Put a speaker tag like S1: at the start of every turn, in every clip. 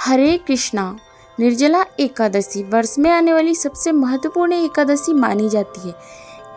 S1: हरे कृष्णा। निर्जला एकादशी वर्ष में आने वाली सबसे महत्वपूर्ण एकादशी मानी जाती है।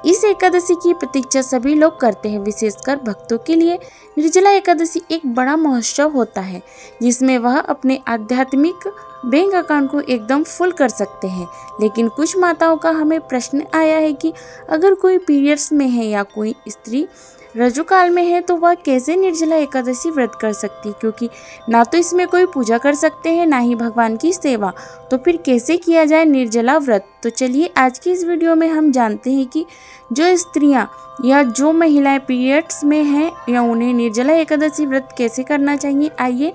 S1: इस एकादशी की प्रतीक्षा सभी लोग करते हैं। विशेषकर भक्तों के लिए निर्जला एकादशी एक बड़ा महोत्सव होता है, जिसमें वह अपने आध्यात्मिक बैंक अकाउंट को एकदम फुल कर सकते हैं। लेकिन कुछ माताओं का हमें प्रश्न आया है कि अगर कोई पीरियड्स में है या कोई स्त्री ऋजुकाल में है तो वह कैसे निर्जला एकादशी व्रत कर सकती, क्योंकि ना तो इसमें कोई पूजा कर सकते हैं ना ही भगवान की सेवा। तो फिर कैसे किया जाए निर्जला व्रत। तो चलिए आज की इस वीडियो में हम जानते हैं कि जो स्त्रियां या जो महिलाएं पीरियड्स में हैं या उन्हें निर्जला एकादशी व्रत कैसे करना चाहिए। आइए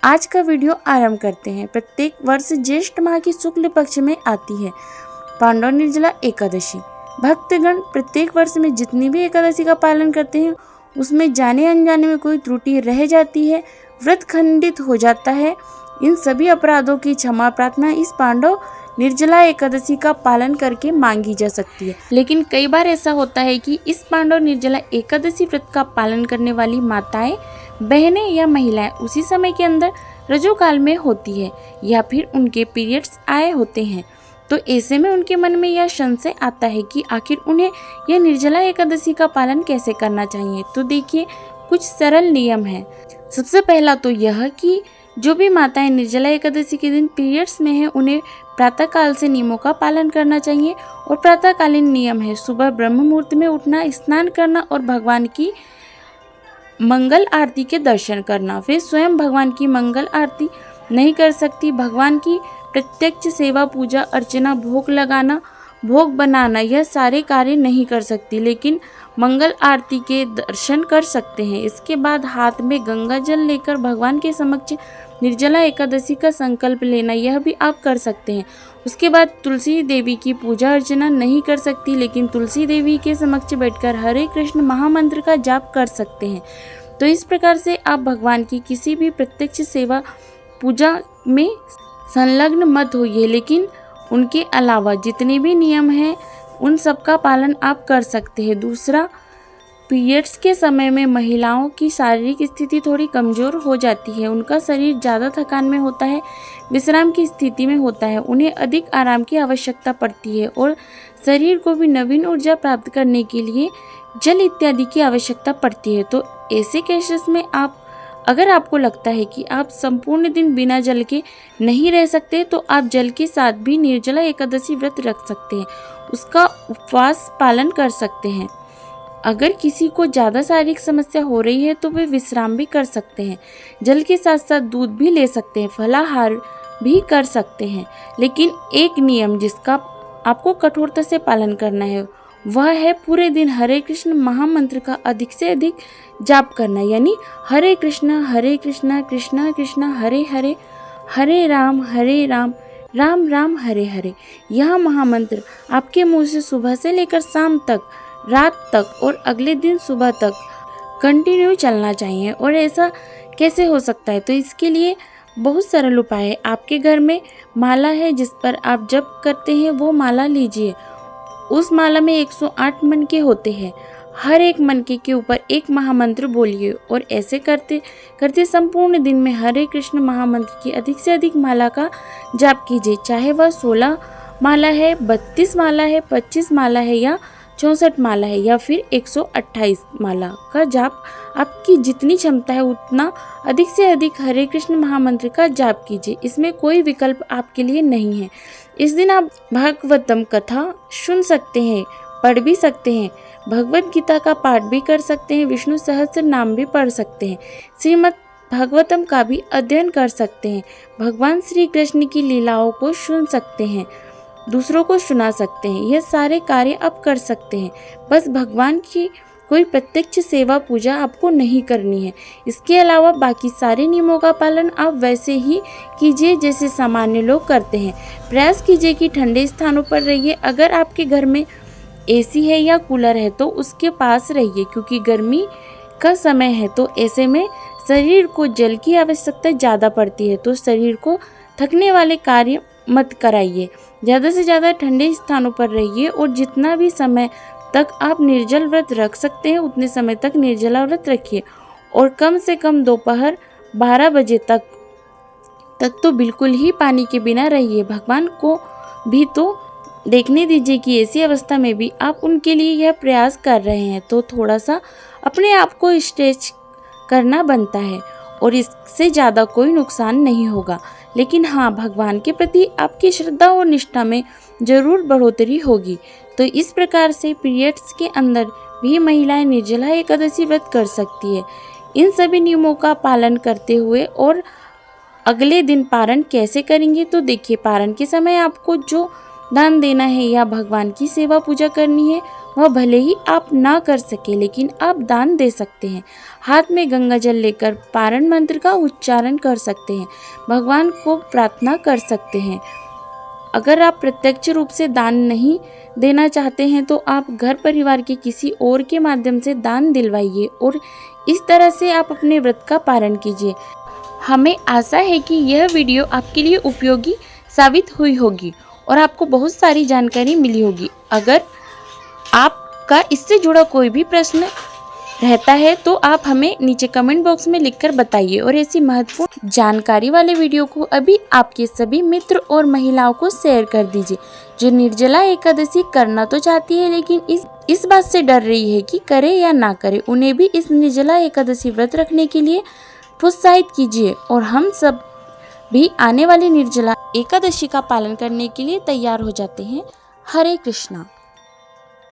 S1: आज का वीडियो आरंभ करते हैं। प्रत्येक वर्ष ज्येष्ठ माह की शुक्ल पक्ष में आती है पांडव निर्जला एकादशी। भक्तगण प्रत्येक वर्ष में जितनी भी एकादशी का पालन करते हैं उसमें जाने अनजाने में कोई त्रुटि रह जाती है, व्रत खंडित हो जाता है। इन सभी अपराधों की क्षमा प्रार्थना इस पांडव निर्जला एकादशी का पालन करके मांगी जा सकती है। लेकिन कई बार ऐसा होता है कि इस पांडव निर्जला एकादशी व्रत का पालन करने वाली माताएं, बहनें या महिलाएं उसी समय के अंदर ऋजुकाल में होती है या फिर उनके पीरियड्स आए होते हैं। तो ऐसे में उनके मन में यह संशय आता है कि आखिर उन्हें यह निर्जला एकादशी का पालन कैसे करना चाहिए। तो देखिए कुछ सरल नियम हैं। सबसे पहला तो यह कि जो भी माताएं निर्जला एकादशी के दिन पीरियड्स में हैं उन्हें प्रातःकाल से नियमों का पालन करना चाहिए। और प्रातःकालीन नियम है सुबह ब्रह्म मुहूर्त में उठना, स्नान करना और भगवान की मंगल आरती के दर्शन करना। वे स्वयं भगवान की मंगल आरती नहीं कर सकती, भगवान की प्रत्यक्ष सेवा, पूजा अर्चना, भोग लगाना, भोग बनाना यह सारे कार्य नहीं कर सकती, लेकिन मंगल आरती के दर्शन कर सकते हैं। इसके बाद हाथ में गंगा जल लेकर भगवान के समक्ष निर्जला एकादशी का संकल्प लेना यह भी आप कर सकते हैं। उसके बाद तुलसी देवी की पूजा अर्चना नहीं कर सकती, लेकिन तुलसी देवी के समक्ष बैठकर हरे कृष्ण महामंत्र का जाप कर सकते हैं। तो इस प्रकार से आप भगवान की किसी भी प्रत्यक्ष सेवा पूजा में संलग्न मत होइए, लेकिन उनके अलावा जितने भी नियम हैं उन सब का पालन आप कर सकते हैं। दूसरा, पीरियड्स के समय में महिलाओं की शारीरिक स्थिति थोड़ी कमज़ोर हो जाती है। उनका शरीर ज़्यादा थकान में होता है, विश्राम की स्थिति में होता है, उन्हें अधिक आराम की आवश्यकता पड़ती है और शरीर को भी नवीन ऊर्जा प्राप्त करने के लिए जल इत्यादि की आवश्यकता पड़ती है। तो ऐसे केसेस में अगर आपको लगता है कि आप संपूर्ण दिन बिना जल के नहीं रह सकते तो आप जल के साथ भी निर्जला एकादशी व्रत रख सकते हैं, उसका उपवास पालन कर सकते हैं। अगर किसी को ज़्यादा शारीरिक समस्या हो रही है तो वे विश्राम भी कर सकते हैं, जल के साथ साथ दूध भी ले सकते हैं, फलाहार भी कर सकते हैं। लेकिन एक नियम जिसका आपको कठोरता से पालन करना है वह है पूरे दिन हरे कृष्ण महामंत्र का अधिक से अधिक जाप करना, यानी हरे कृष्णा कृष्णा कृष्णा हरे हरे, हरे राम राम राम हरे हरे। यह महामंत्र आपके मुंह से सुबह से लेकर शाम तक, रात तक और अगले दिन सुबह तक कंटिन्यू चलना चाहिए। और ऐसा कैसे हो सकता है, तो इसके लिए बहुत सरल उपाय है। आपके घर में माला है जिस पर आप जप करते हैं, वो माला लीजिए। उस माला में 108 मनके होते हैं। हर एक मनके के ऊपर एक महामंत्र बोलिए और ऐसे करते करते संपूर्ण दिन में हरे कृष्ण महामंत्र की अधिक से अधिक माला का जाप कीजिए। चाहे वह 16 माला है, 32 माला है, 25 माला है या 64 माला है या फिर 128 माला का जाप, आपकी जितनी क्षमता है उतना अधिक से अधिक हरे कृष्ण महामंत्र का जाप कीजिए। इसमें कोई विकल्प आपके लिए नहीं है। इस दिन आप भागवतम कथा सुन सकते हैं, पढ़ भी सकते हैं, भगवत गीता का पाठ भी कर सकते हैं, विष्णु सहस्त्र नाम भी पढ़ सकते हैं, श्रीमद् भागवतम का भी अध्ययन कर सकते हैं, भगवान श्री कृष्ण की लीलाओं को सुन सकते हैं, दूसरों को सुना सकते हैं। यह सारे कार्य आप कर सकते हैं। बस भगवान की कोई प्रत्यक्ष सेवा पूजा आपको नहीं करनी है। इसके अलावा बाकी सारे नियमों का पालन आप वैसे ही कीजिए जैसे सामान्य लोग करते हैं। प्रयास कीजिए कि ठंडे स्थानों पर रहिए। अगर आपके घर में एसी है या कूलर है तो उसके पास रहिए, क्योंकि गर्मी का समय है तो ऐसे में शरीर को जल की आवश्यकता ज़्यादा पड़ती है। तो शरीर को थकने वाले कार्य मत कराइए। ज़्यादा से ज़्यादा ठंडे स्थानों पर रहिए और जितना भी समय तक आप निर्जल व्रत रख सकते हैं उतने समय तक निर्जला व्रत रखिए और कम से कम दोपहर 12 बजे तक तक तो बिल्कुल ही पानी के बिना रहिए। भगवान को भी तो देखने दीजिए कि ऐसी अवस्था में भी आप उनके लिए यह प्रयास कर रहे हैं, तो थोड़ा सा अपने आप को स्ट्रेच करना बनता है और इससे ज़्यादा कोई नुकसान नहीं होगा। लेकिन हाँ, भगवान के प्रति आपकी श्रद्धा और निष्ठा में ज़रूर बढ़ोतरी होगी। तो इस प्रकार से पीरियड्स के अंदर भी महिलाएं निर्जला एकादशी व्रत कर सकती है। इन सभी नियमों का पालन करते हुए और अगले दिन पारण कैसे करेंगे, तो देखिए, पारण के समय आपको जो दान देना है या भगवान की सेवा पूजा करनी है, वह भले ही आप ना कर सके लेकिन आप दान दे सकते हैं। हाथ में गंगा जल लेकर पारण मंत्र का उच्चारण कर सकते हैं, भगवान को प्रार्थना कर सकते हैं। अगर आप प्रत्यक्ष रूप से दान नहीं देना चाहते हैं तो आप घर परिवार के किसी और के माध्यम से दान दिलवाइए और इस तरह से आप अपने व्रत का पारण कीजिए। हमें आशा है कि यह वीडियो आपके लिए उपयोगी साबित हुई होगी और आपको बहुत सारी जानकारी मिली होगी। अगर आपका इससे जुड़ा कोई भी प्रश्न रहता है तो आप हमें नीचे कमेंट बॉक्स में लिखकर बताइए और ऐसी महत्वपूर्ण जानकारी वाले वीडियो को अभी आपके सभी मित्र और महिलाओं को शेयर कर दीजिए जो निर्जला एकादशी करना तो चाहती है लेकिन इस बात से डर रही है कि करे या ना करे। उन्हें भी इस निर्जला एकादशी व्रत रखने के लिए प्रोत्साहित कीजिए और हम सब भी आने वाली निर्जला एकादशी का पालन करने के लिए तैयार हो जाते हैं। हरे कृष्णा।